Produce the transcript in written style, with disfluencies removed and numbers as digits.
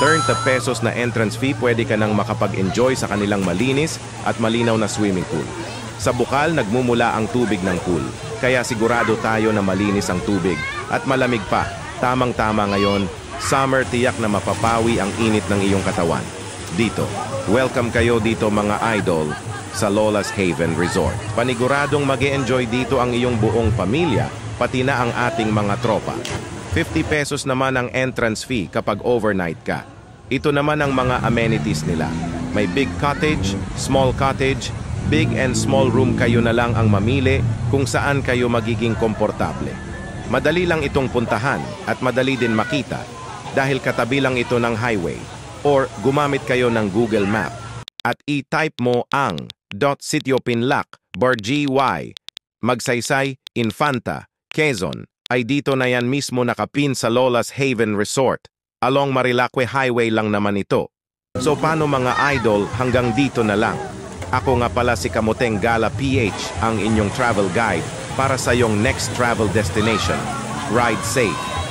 30 pesos na entrance fee, pwede ka nang makapag-enjoy sa kanilang malinis at malinaw na swimming pool. Sa bukal, nagmumula ang tubig ng pool, kaya sigurado tayo na malinis ang tubig at malamig pa. Tamang-tama ngayon, summer, tiyak na mapapawi ang init ng iyong katawan. Dito, welcome kayo dito mga idol sa Lola's Haven Resort. Paniguradong mag-e-enjoy dito ang iyong buong pamilya, pati na ang ating mga tropa. 50 pesos naman ang entrance fee kapag overnight ka. Ito naman ang mga amenities nila. May big cottage, small cottage, big and small room, kayo na lang ang mamili kung saan kayo magiging komportable. Madali lang itong puntahan at madali din makita dahil katabi lang ito ng highway. Or gumamit kayo ng Google Map at i-type mo ang .sitio Pinlac, Bargy, Magsaysay, Infanta, Quezon, ay dito na yan mismo nakapin sa Lola's Haven Resort. Along Marilacque Highway lang naman ito. So paano mga idol, hanggang dito na lang. Ako nga pala si Kamoteng Gala PH, ang inyong travel guide para sa iyong next travel destination. Ride safe!